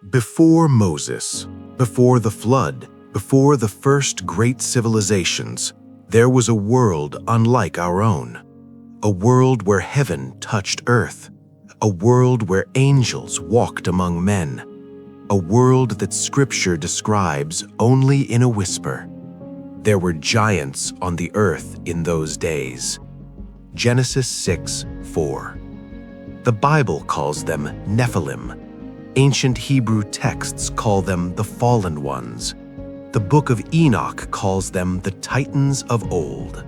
Before Moses, before the flood, before the first great civilizations, there was a world unlike our own. A world where heaven touched earth. A world where angels walked among men. A world that Scripture describes only in a whisper. There were giants on the earth in those days. Genesis 6:4. The Bible calls them Nephilim. Ancient Hebrew texts call them the fallen ones. The Book of Enoch calls them the titans of old.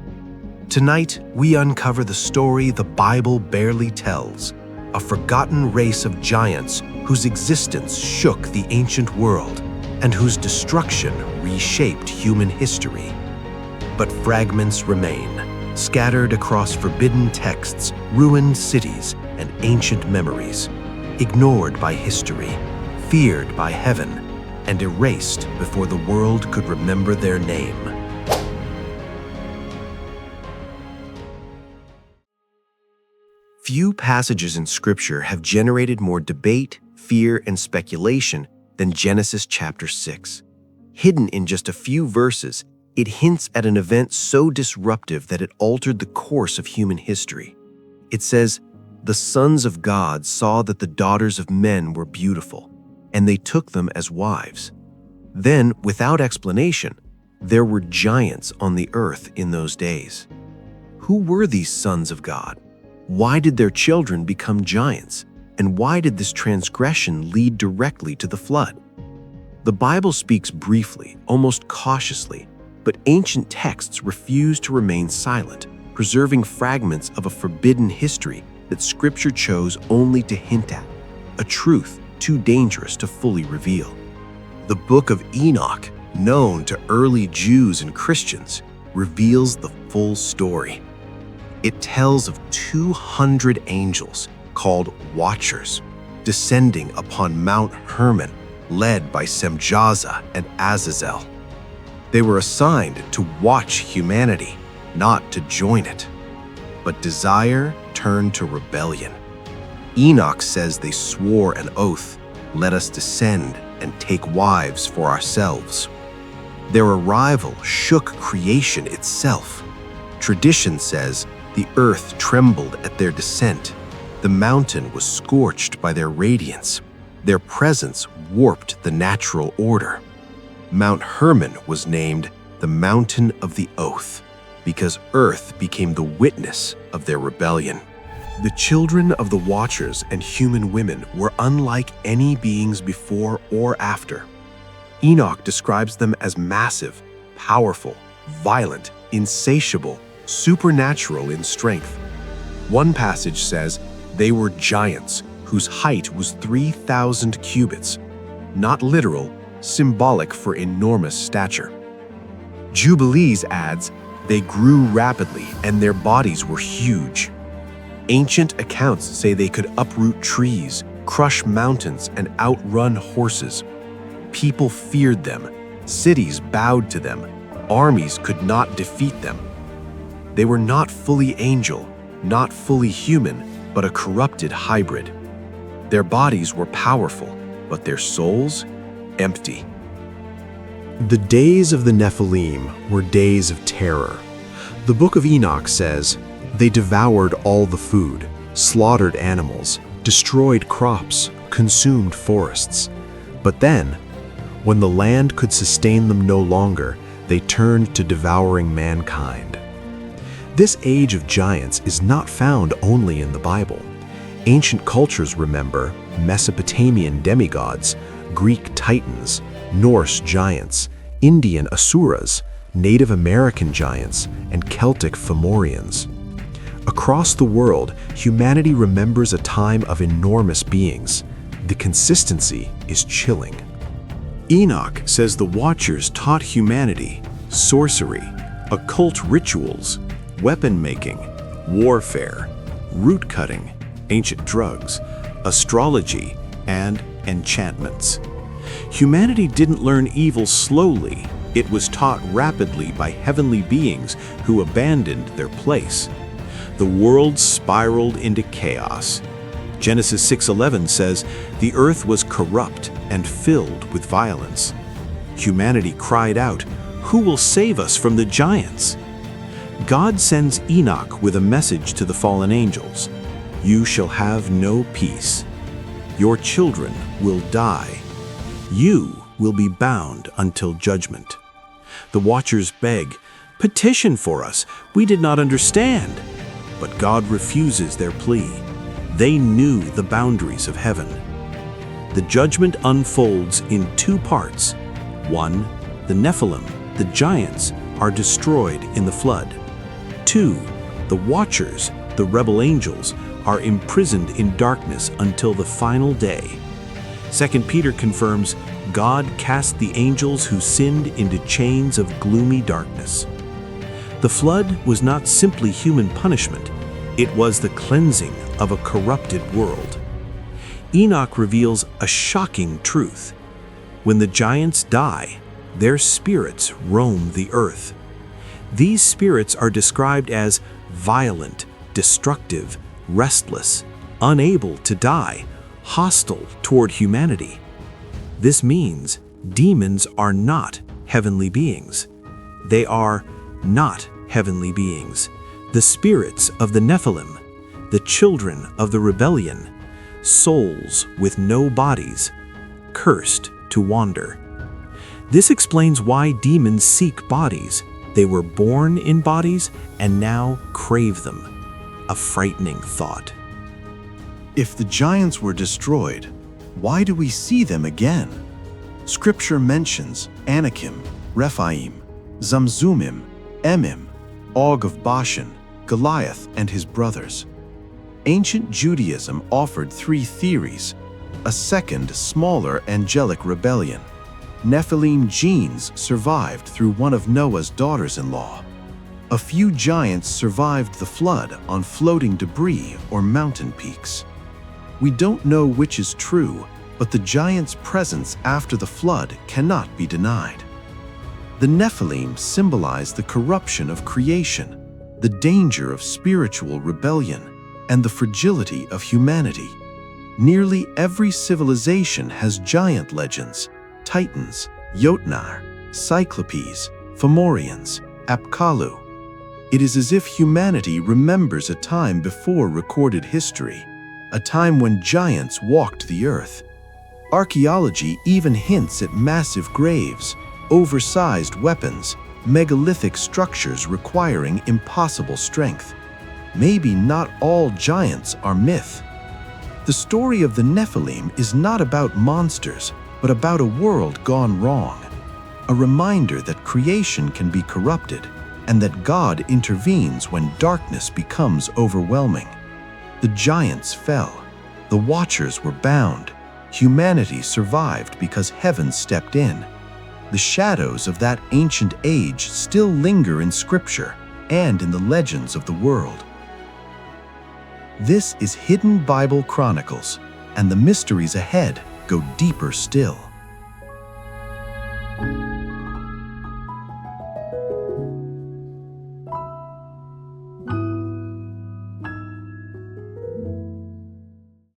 Tonight, we uncover the story the Bible barely tells, a forgotten race of giants whose existence shook the ancient world and whose destruction reshaped human history. But fragments remain, scattered across forbidden texts, ruined cities, and ancient memories, ignored by history, feared by heaven, and erased before the world could remember their name. Few passages in Scripture have generated more debate, fear, and speculation than Genesis chapter 6. Hidden in just a few verses, it hints at an event so disruptive that it altered the course of human history. It says, "The sons of God saw that the daughters of men were beautiful, and they took them as wives." Then, without explanation, there were giants on the earth in those days. Who were these sons of God? Why did their children become giants? And why did this transgression lead directly to the flood? The Bible speaks briefly, almost cautiously, but ancient texts refuse to remain silent, preserving fragments of a forbidden history that Scripture chose only to hint at, a truth too dangerous to fully reveal. The Book of Enoch, known to early Jews and Christians, reveals the full story. It tells of 200 angels, called Watchers, descending upon Mount Hermon, led by Semjaza and Azazel. They were assigned to watch humanity, not to join it. But desire turned to rebellion. Enoch says they swore an oath, "Let us descend and take wives for ourselves." Their arrival shook creation itself. Tradition says the earth trembled at their descent. The mountain was scorched by their radiance. Their presence warped the natural order. Mount Hermon was named the Mountain of the Oath because earth became the witness of their rebellion. The children of the Watchers and human women were unlike any beings before or after. Enoch describes them as massive, powerful, violent, insatiable, supernatural in strength. One passage says they were giants whose height was 3,000 cubits, not literal, symbolic for enormous stature. Jubilees adds they grew rapidly and their bodies were huge. Ancient accounts say they could uproot trees, crush mountains, and outrun horses. People feared them. Cities bowed to them. Armies could not defeat them. They were not fully angel, not fully human, but a corrupted hybrid. Their bodies were powerful, but their souls empty. The days of the Nephilim were days of terror. The Book of Enoch says, "They devoured all the food, slaughtered animals, destroyed crops, consumed forests. But then, when the land could sustain them no longer, they turned to devouring mankind." This age of giants is not found only in the Bible. Ancient cultures remember Mesopotamian demigods, Greek titans, Norse giants, Indian asuras, Native American giants, and Celtic Fomorians. Across the world, humanity remembers a time of enormous beings. The consistency is chilling. Enoch says the Watchers taught humanity sorcery, occult rituals, weapon-making, warfare, root-cutting, ancient drugs, astrology, and enchantments. Humanity didn't learn evil slowly. It was taught rapidly by heavenly beings who abandoned their place. The world spiraled into chaos. Genesis 6:11 says, "The earth was corrupt and filled with violence." Humanity cried out, "Who will save us from the giants?" God sends Enoch with a message to the fallen angels. "You shall have no peace. Your children will die. You will be bound until judgment." The watchers beg, "Petition for us. We did not understand." But God refuses their plea. They knew the boundaries of heaven. The judgment unfolds in two parts. One, the Nephilim, the giants, are destroyed in the flood. Two, the watchers, the rebel angels, are imprisoned in darkness until the final day. 2 Peter confirms, God cast the angels who sinned into chains of gloomy darkness. The flood was not simply human punishment, it was the cleansing of a corrupted world. Enoch reveals a shocking truth. When the giants die, their spirits roam the earth. These spirits are described as violent, destructive, restless, unable to die, hostile toward humanity. This means demons are not heavenly beings. They are not heavenly beings, the spirits of the Nephilim, the children of the rebellion, souls with no bodies, cursed to wander. This explains why demons seek bodies. They were born in bodies and now crave them. A frightening thought. If the giants were destroyed, why do we see them again? Scripture mentions Anakim, Rephaim, Zamzumim, Emim, Og of Bashan, Goliath and his brothers. Ancient Judaism offered three theories: a second, smaller angelic rebellion. Nephilim genes survived through one of Noah's daughters-in-law. A few giants survived the flood on floating debris or mountain peaks. We don't know which is true, but the giants' presence after the flood cannot be denied. The Nephilim symbolize the corruption of creation, the danger of spiritual rebellion, and the fragility of humanity. Nearly every civilization has giant legends: Titans, Jotnar, Cyclopes, Fomorians, Apkallu. It is as if humanity remembers a time before recorded history, a time when giants walked the earth. Archaeology even hints at massive graves, oversized weapons, megalithic structures requiring impossible strength. Maybe not all giants are myth. The story of the Nephilim is not about monsters, but about a world gone wrong. A reminder that creation can be corrupted and that God intervenes when darkness becomes overwhelming. The giants fell. The watchers were bound. Humanity survived because heaven stepped in. The shadows of that ancient age still linger in Scripture and in the legends of the world. This is Hidden Bible Chronicles, and the mysteries ahead go deeper still.